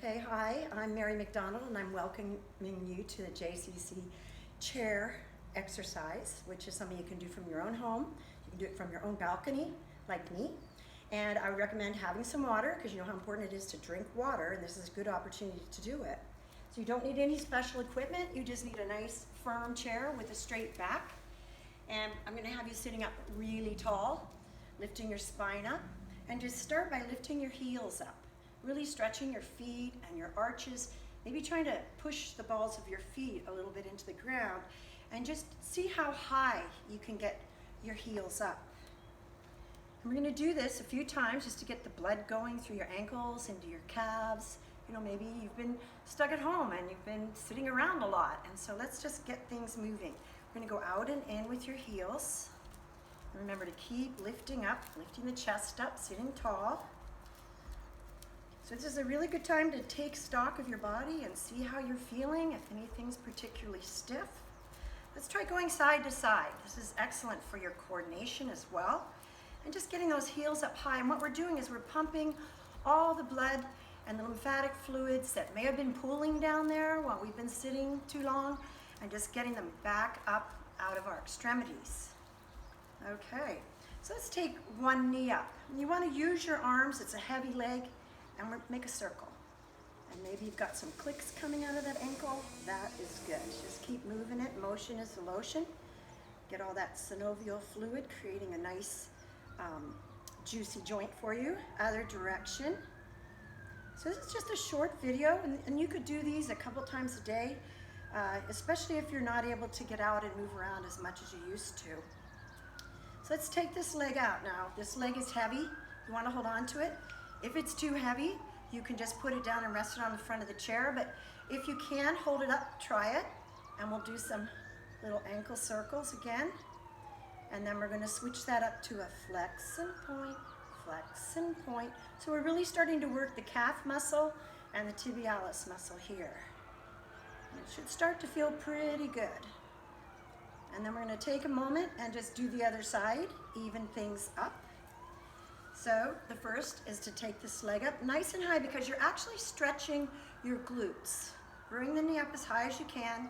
Okay, hi, I'm Mary McDonald and I'm welcoming you to the JCC chair exercise, which is something you can do from your own home. You can do it from your own balcony, like me. And I recommend having some water because you know how important it is to drink water, and this is a good opportunity to do it. So you don't need any special equipment, you just need a nice firm chair with a straight back. And I'm going to have you sitting up really tall, lifting your spine up, and just start by lifting your heels up. Really stretching your feet and your arches, maybe trying to push the balls of your feet a little bit into the ground, and just see how high you can get your heels up. And we're going to do this a few times just to get the blood going through your ankles, into your calves. You know, maybe you've been stuck at home and you've been sitting around a lot, and so let's just get things moving. We're going to go out and in with your heels. And remember to keep lifting up, lifting the chest up, sitting tall. So this is a really good time to take stock of your body and see how you're feeling, if anything's particularly stiff. Let's try going side to side. This is excellent for your coordination as well. And just getting those heels up high. And what we're doing is we're pumping all the blood and the lymphatic fluids that may have been pooling down there while we've been sitting too long, and just getting them back up out of our extremities. Okay, so let's take one knee up. You want to use your arms, it's a heavy leg, and make a circle. And maybe you've got some clicks coming out of that ankle. That is good. Just keep moving it. Motion is the lotion. Get all that synovial fluid, creating a nice juicy joint for you. Other direction. So this is just a short video, and you could do these a couple times a day, especially if you're not able to get out and move around as much as you used to. So let's take this leg out now. This leg is heavy. You want to hold on to it. If it's too heavy, you can just put it down and rest it on the front of the chair, but if you can, hold it up, try it, and we'll do some little ankle circles again. And then we're going to switch that up to a flex and point, flex and point. So we're really starting to work the calf muscle and the tibialis muscle here. And it should start to feel pretty good. And then we're going to take a moment and just do the other side, even things up. So the first is to take this leg up nice and high because you're actually stretching your glutes. Bring the knee up as high as you can.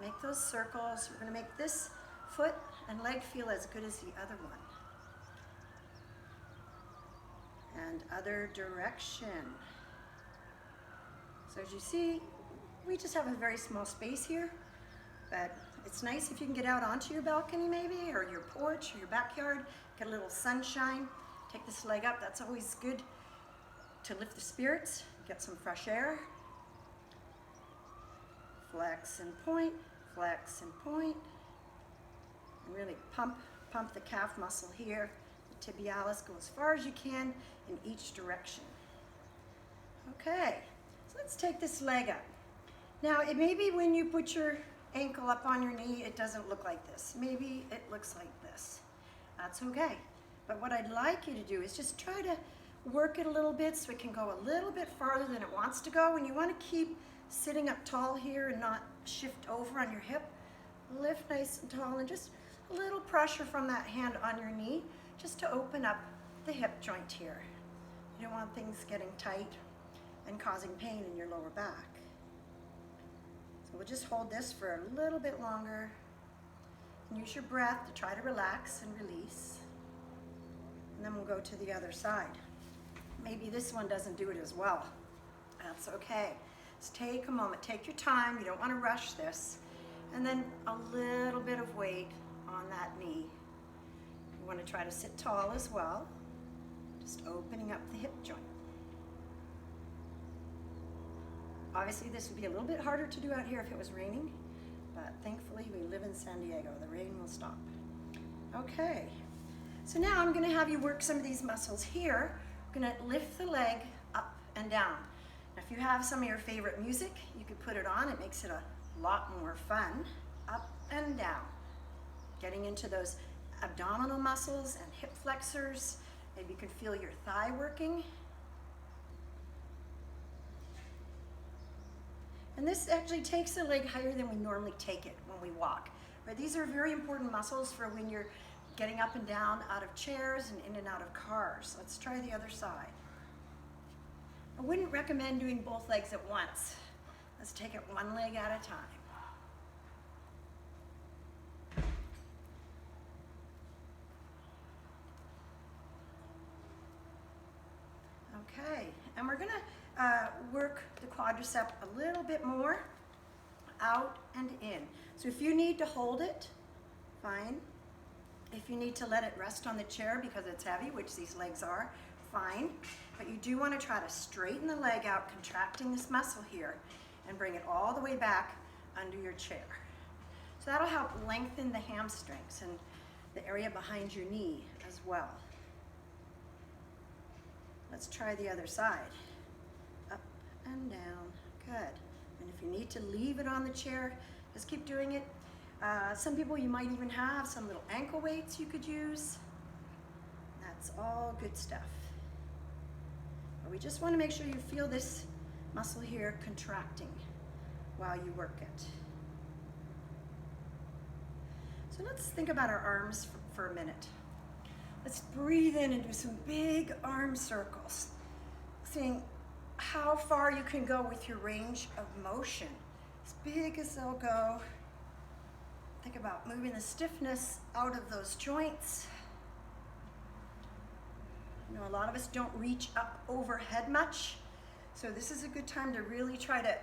Make those circles. We're going to make this foot and leg feel as good as the other one. And other direction. So as you see, we just have a very small space here, but it's nice if you can get out onto your balcony maybe, or your porch, or your backyard, get a little sunshine. Take this leg up, that's always good to lift the spirits, get some fresh air. Flex and point, flex and point. And really pump the calf muscle here. The tibialis, go as far as you can in each direction. Okay, so let's take this leg up. Now, it may be when you put your ankle up on your knee, it doesn't look like this. Maybe it looks like this. That's okay. But what I'd like you to do is just try to work it a little bit so it can go a little bit farther than it wants to go. And you want to keep sitting up tall here and not shift over on your hip. Lift nice and tall, and just a little pressure from that hand on your knee just to open up the hip joint here. You don't want things getting tight and causing pain in your lower back. So we'll just hold this for a little bit longer. And use your breath to try to relax and release. And then we'll go to the other side. Maybe this one doesn't do it as well. That's okay. Just take a moment, take your time. You don't want to rush this. And then a little bit of weight on that knee. You want to try to sit tall as well. Just opening up the hip joint. Obviously, this would be a little bit harder to do out here if it was raining, but thankfully we live in San Diego. The rain will stop. Okay. So now I'm going to have you work some of these muscles here. We're going to lift the leg up and down. Now, if you have some of your favorite music, you could put it on. It makes it a lot more fun. Up and down. Getting into those abdominal muscles and hip flexors. Maybe you can feel your thigh working. And this actually takes the leg higher than we normally take it when we walk. Right? These are very important muscles for when you're getting up and down out of chairs and in and out of cars. Let's try the other side. I wouldn't recommend doing both legs at once. Let's take it one leg at a time. Okay, and we're gonna work the quadricep a little bit more, out and in. So if you need to hold it, fine. If you need to let it rest on the chair because it's heavy, which these legs are, fine. But you do want to try to straighten the leg out, contracting this muscle here, and bring it all the way back under your chair. So that'll help lengthen the hamstrings and the area behind your knee as well. Let's try the other side. Up and down, good. And if you need to leave it on the chair, just keep doing it. Some people, you might even have some little ankle weights you could use. That's all good stuff. But we just want to make sure you feel this muscle here contracting while you work it. So let's think about our arms for a minute. Let's breathe in and do some big arm circles. Seeing how far you can go with your range of motion. As big as they'll go. Think about moving the stiffness out of those joints. You know, a lot of us don't reach up overhead much, so this is a good time to really try to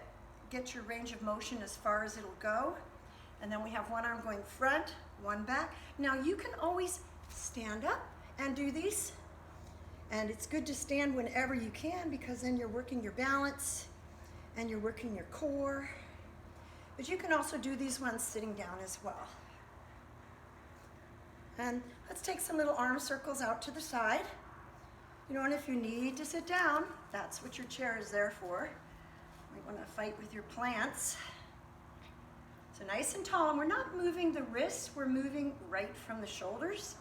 get your range of motion as far as it'll go. And then we have one arm going front, one back. Now you can always stand up and do these, and it's good to stand whenever you can because then you're working your balance and you're working your core. But you can also do these ones sitting down as well. And let's take some little arm circles out to the side. You know, and if you need to sit down, that's what your chair is there for. You might want to fight with your plants. So nice and tall, and we're not moving the wrists, we're moving right from the shoulders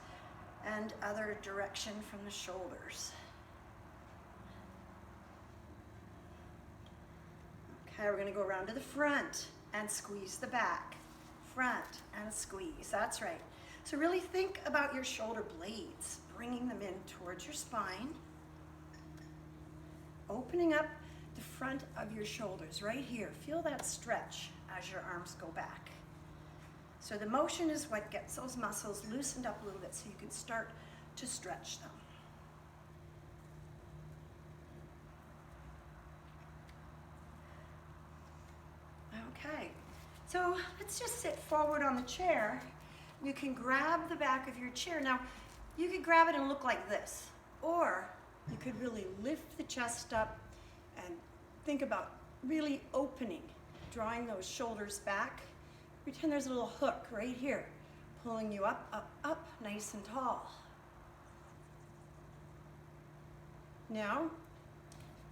and other direction from the shoulders. Okay, we're gonna go around to the front and squeeze the back. Front and squeeze, that's right. So really think about your shoulder blades, bringing them in towards your spine. Opening up the front of your shoulders right here. Feel that stretch as your arms go back. So the motion is what gets those muscles loosened up a little bit so you can start to stretch them. Okay, so let's just sit forward on the chair. You can grab the back of your chair. Now, you could grab it and look like this, or you could really lift the chest up and think about really opening, drawing those shoulders back. Pretend there's a little hook right here, pulling you up, up, up, nice and tall. Now,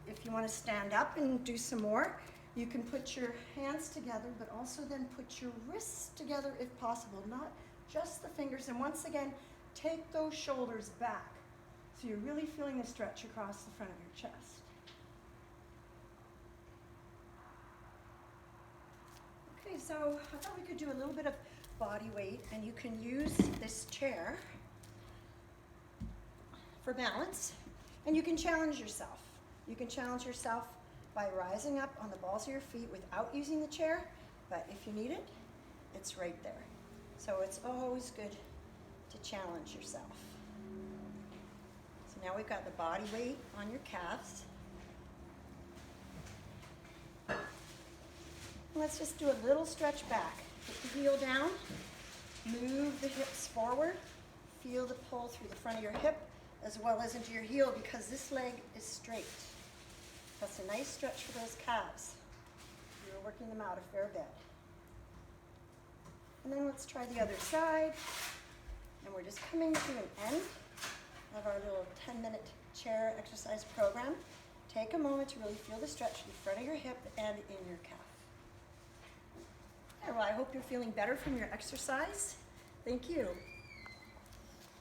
if you want to stand up and do some more, you can put your hands together, but also then put your wrists together if possible, not just the fingers. And once again, take those shoulders back. So you're really feeling the stretch across the front of your chest. Okay, so I thought we could do a little bit of body weight, and you can use this chair for balance, and you can challenge yourself. You can challenge yourself by rising up on the balls of your feet without using the chair, but if you need it, it's right there. So it's always good to challenge yourself. So now we've got the body weight on your calves. Let's just do a little stretch back. Put the heel down, move the hips forward, feel the pull through the front of your hip as well as into your heel because this leg is straight. That's a nice stretch for those calves. You're working them out a fair bit. And then let's try the other side. And we're just coming to an end of our little 10-minute chair exercise program. Take a moment to really feel the stretch in front of your hip and in your calf. Okay, well, I hope you're feeling better from your exercise. Thank you.